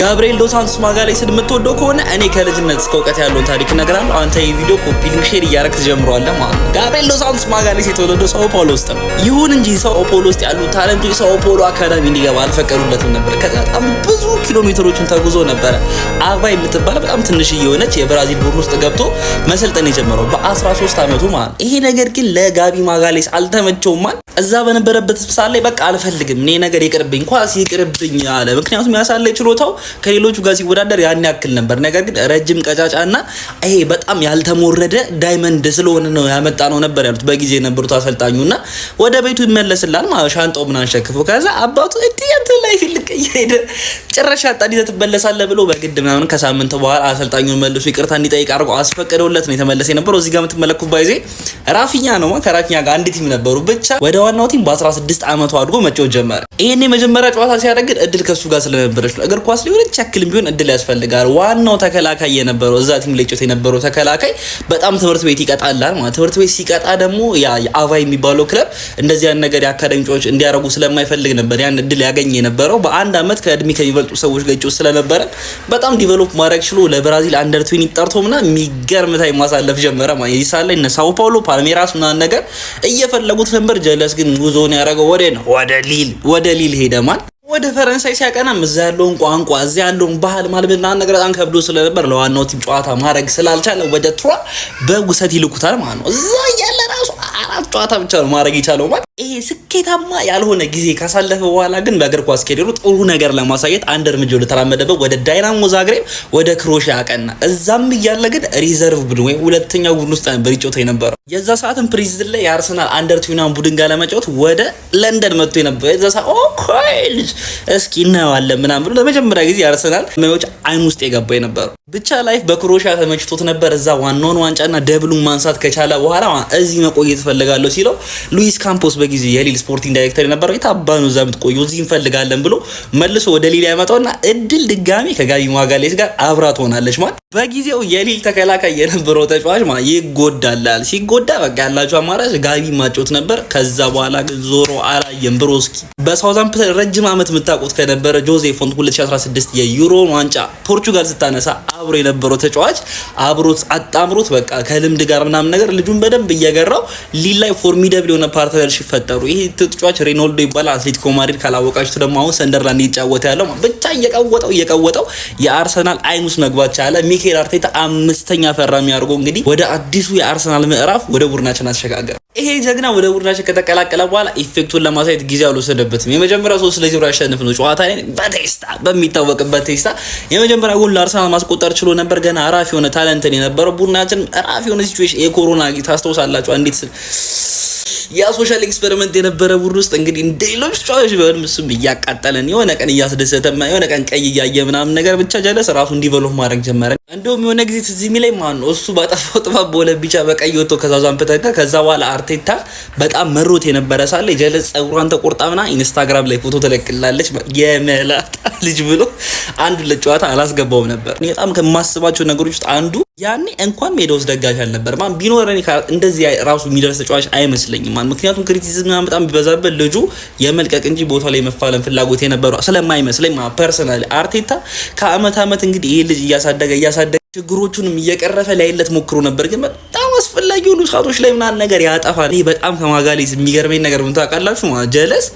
ጋብሪኤል ዶስ ሳንቶስ ማጋሌስን የምትወደው ከሆነ እኔ ከልጅነት እስከ እውቀት ያለውን ታሪክ እነግራለሁ። አንተ ይሄ ቪዲዮ ኮፒ ሊንክ ሼር እያደረክ ትጀምረዋለህ ማለት ነው። ጋብሪኤል ዶስ ሳንቶስ ማጋሌስ የተወለደው ሳኦ ፖሎ ውስጥ ነው። ይሁን እንጂ ሳኦ ፖሎ ውስጥ ያሉ ታለንቶች ሳኦ ፖሎ አካዳሚ እንዲገባ አልፈቀዱለትም ነበር። ከዛ በጣም ብዙ ኪሎሜትሮችን ተጉዞ ነበረ አቫ የምትባል በጣም ትንሽ የሆነች የብራዚል ቡድን ውስጥ ገብቶ መሰልጠን የጀመረው በ13 ዓመቱ ማለት ነው። ይሄ ነገር ግን ለጋቢ ማጋሌስ አልተመቸውም ማለት እዛ በነበረበት ስብሳ ላይ በቃ አልፈልግም እኔ ነገር ይቅርብኝ ኳስ ይቅርብኝ አለ። ምክንያቱም ያሳለ ችሎታው ከሌሎቹ ጋር ሲወዳደር ያን ያክል ነበር። ነገር ግን ረጅም ቀጫጫና ይሄ በጣም ያልተሞረደ ዳይመንድ ስለሆነ ነው ያመጣነው ነበር ያሉት በጊዜ የነበሩት አሰልጣኙና ወደ ቤቱ ይመለስላል ማለት ሻንጣው ምን አንሸክፎ ከዛ አባቱ እንት ላይ ፍልቅ ይሄደ ጭራሽ አጣዲ ተበለሳለ ብሎ በግድ ምናምን ከሳምንት በኋላ አሰልጣኙን መልሶ ይቅርታ እንዲጠይቅ አድርጎ አስፈቀደውለት ነው የተመለሰ የነበረው። እዚህ ጋር የምትመለከቱት ባይዜ ራፊኛ ነው ከራፊኛ ጋር አንድ ቲም ነበሩ። ብቻ ወደ ዋናው ቲም በ16 ዓመቱ አድጎ መጫወት ጀመረ። ይሄኔ መጀመሪያ ጨዋታ ሲያደርግ እድል ከሱ ጋር ስለነበረች ነው። እግር ኳስ ሊሆን ቸክልም ቢሆን እድል ያስፈልጋል። ዋናው ተከላካይ የነበረው እዛ ቲም ላይ ጨዋታ የነበረው ተከላካይ በጣም ትምህርት ቤት ይቀጣላል ማለት ትምህርት ቤት ሲቀጣ ደግሞ ያ አቫ የሚባለው ክለብ እንደዚህ ያን ነገር የአካዳሚ ጨዋታዎች እንዲያረጉ ስለማይፈልግ ነበር ያን እድል ያገኘ የነበረው። በአንድ አመት ከእድሜ ከሚበልጡ ሰዎች ጋር ጨዋታ ስለነበረ በጣም ዲቨሎፕ ማድረግ ችሎ ለብራዚል አንደር 20 ጠርቶምና የሚገርም ታይም ማሳለፍ ጀመረ ማለት ይሳለ እነ ሳኦ ፓውሎ ፓልሜራስ እና ነገር እየፈለጉት ነበር። ጀለስ ግን ጉዞውን ያረገው ወደ ሊል ሄደ ማለት ወደ ፈረንሳይ ሲያቀናም እዛ ያለውን ቋንቋ እዛ ያለውን ባህል ማልበና ነገር በጣም ከብዶ ስለነበር ለዋናው ቲም ጨዋታ ማድረግ ስላልቻለ ወደ ትሯ በጉሰት ይልኩታል ማለት ነው። እዛ ያለ ራሱ 4 ጨዋታ ብቻ ነው ማድረግ ይቻለው ማለት ይሄ ስኬታማ ያልሆነ ጊዜ ካሳለፈ በኋላ ግን በእግር ኳስ ከደሩ ጥሩ ነገር ለማሳየት አንድ እርምጃ ለተራመደበት ወደ ዳይናሞ ዛግሬብ ወደ ክሮሺያ አቀና። እዛም እያለ ግን ሪዘርቭ ቡድን ወይ ሁለተኛው ቡድን ውስጥ ነበር ይጫወት የነበረው። የዛ ሰዓትም ፕሪዝን ላይ የአርሰናል አንደር 21 ቡድን ጋር ለመጫወት ወደ ለንደን መጥቶ የነበረው የዛ ሰዓት ልጅ እስኪ እናየዋለን ምናምን ብሎ ለመጀመሪያ ጊዜ የአርሰናል ማዮች አይን ውስጥ የገባ የነበረው። ብቻ ላይፍ በክሮሺያ ተመችቶት ነበር። እዛ ዋናውን ዋንጫና ደብሉን ማንሳት ከቻለ በኋላ እዚህ መቆየት ፈልጋለሁ ሲለው ሉዊስ ካምፖስ በጊዜ የሊል ስፖርቲንግ ዳይሬክተር የነበረው የታባኑ እዛ የምትቆየው እዚህ እንፈልጋለን ብሎ መልሶ ወደ ሊል ያመጣውና እድል ድጋሚ ከጋቢ ማጋሌስ ጋር አብራ ትሆናለች ማለት በጊዜው የሊል ተከላካይ የነበረው ተጫዋች ማለት ይጎዳላል። ሲጎዳ በቃ ያላችሁ አማራጭ ጋቢ ማጫወት ነበር። ከዛ በኋላ ግን ዞሮ አላየም። ብሮስኪ በሳውዛምፕተን ረጅም ዓመት የምታውቁት ከነበረ ጆዜ ፎንት 2016 የዩሮ ዋንጫ ፖርቹጋል ስታነሳ አብሮ የነበረው ተጫዋች አብሮት አጣምሮት በቃ ከልምድ ጋር ምናምን ነገር ልጁን በደንብ እየገራው ሊል ላይ ፎርሚደብል የሆነ ፓርትነርሺፕ ፈጠሩ። ይሄ ተጫዋች ሬናልዶ ይባላል። አትሌቲኮ ማድሪድ ካላወቃችሁ ደግሞ አሁን ሰንደርላንድ እየተጫወተ ያለው ብቻ እየቀወጠው የአርሰናል አይን ውስጥ መግባት ቻለ። ሚኬል አርቴታ 5ኛ ፈራሚ አድርጎ እንግዲህ ወደ አዲሱ የአርሰናል ምዕራፍ ወደ ቡድናችን አሸጋገረ። ይሄ ጀግና ወደ ቡድናችን ከተቀላቀለ በኋላ ኢፌክቱን ለማሳየት ጊዜ አልወሰደበትም። የመጀመሪያው 3-0 ያሸነፍ ነው ጨዋታ ላይ በቴስታ በሚታወቅበት ቴስታ የመጀመሪያ ጎል ለአርሰናል ማስቆጠር ችሎ ነበር። ገና አራፍ የሆነ ታለንትን የነበረው ቡድናችን አራፍ የሆነ ሲቹዌሽን የኮሮና ጊዜ ታስታውሳላችሁ እንዴት ያ ሶሻል ኤክስፐሪመንት የነበረ ቡድን ውስጥ እንግዲህ እንደ ሌሎች ጨዋታዎች ቢሆንም እሱም እያቃጠለን የሆነ ቀን እያስደሰተማ የሆነ ቀን ቀይ እያየ ምናምን ነገር ብቻ ጀለስ ራሱ ዲቨሎፕ ማድረግ ጀመረ። እንደውም የሆነ ጊዜ ትዝ የሚለኝ ማን ነው እሱ ባጠፋው ጥፋት በሁለት ቢጫ በቀይ ወጥቶ ከሳውዛምፕተን ጋር ከዛ በኋላ አርቴታ በጣም መሮት የነበረ ሳለ ጀለስ ጸጉሯን ተቆርጣምና ኢንስታግራም ላይ ፎቶ ተለቅላለች የመላጣ ልጅ ብሎ አንዱ ለጨዋታ አላስገባውም ነበር። በጣም ከማስባቸው ነገሮች ውስጥ አንዱ ያኔ እንኳን ሜዳ ውስጥ ደጋፊ አልነበር ማን ቢኖረን እንደዚህ ራሱ የሚደርስ ተጫዋች አይመስለኝም ማን ምክንያቱም ክሪቲሲዝም በጣም ቢበዛበት ልጁ የመልቀቅ እንጂ ቦታ ላይ መፋለም ፍላጎት የነበረው ስለማይመስለኝ ማን ፐርሰናሊ አርቴታ ከአመት እንግዲህ ይሄ ልጅ እያሳደገ ችግሮቹንም እየቀረፈ ላይለት ሞክሮ ነበር። ግን በጣም አስፈላጊ የሆኑ ሰዓቶች ላይ ምናምን ነገር ያጠፋል። ይሄ በጣም ከማጋሌስ የሚገርመኝ ነገር ምን ታውቃላችሁ ማለት ጀለስ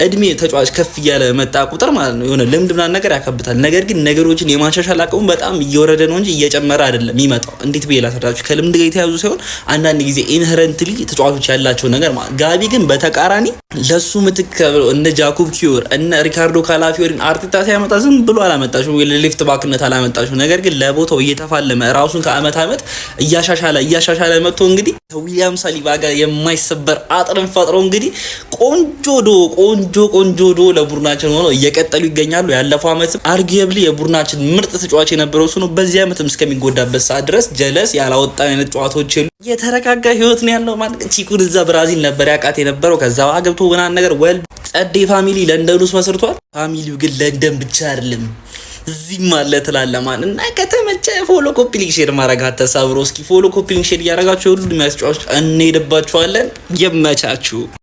እድሜ ተጫዋች ከፍ እያለ መጣ ቁጥር ማለት ነው የሆነ ልምድ ምናምን ነገር ያከብታል። ነገር ግን ነገሮችን የማሻሻል አቅሙ በጣም እየወረደ ነው እንጂ እየጨመረ አይደለም የሚመጣው። እንዴት ብዬ ላስረዳችሁ? ከልምድ ጋር የተያዙ ሳይሆን አንዳንድ ጊዜ ኢንሄረንትሊ ተጫዋቾች ያላቸው ነገር ማለት ጋቢ ግን በተቃራኒ ለሱ ምትክ እነ ጃኮብ ኪዮር እነ ሪካርዶ ካላፊዮሪን አርቴታ ሲያመጣ ዝም ብሎ አላመጣሽው ለሌፍት ባክነት አላመጣሽው። ነገር ግን ለቦታው እየተፋለመ ራሱን ከአመት እያሻሻለ መጥቶ እንግዲህ ከዊሊያም ሳሊባ ጋር የማይሰበር አጥርን ፈጥሮ እንግዲህ ቆንጆ ዶ ለቡድናችን ሆኖ እየቀጠሉ ይገኛሉ። ያለፈው አመትም አርጊየብሊ የቡድናችን ምርጥ ተጫዋች የነበረው እሱ ነው። በዚህ አመትም እስከሚጎዳበት ሰዓት ድረስ ጀለስ ያላወጣ አይነት ጨዋታዎች የሉ የተረጋጋ ህይወት ነው ያለው ማለት ቺኩን እዛ ብራዚል ነበር ያቃት የነበረው። ከዛ ገብቶ ምናምን ነገር ጸዴ ፋሚሊ ለንደን ውስጥ መስርቷል። ፋሚሊው ግን ለንደን ብቻ አይደለም እዚህም አለ ትላለህ ማለት እና ከተመቸ ፎሎ ኮፒ ሊንክ ሼር ማድረግ አትርሳ። እስኪ ፎሎ ኮፒ ሊንክ ሼር እያደረጋችሁ ሁሉ የሚያስጨዋች እንሄድባችኋለን። ይመቻችሁ።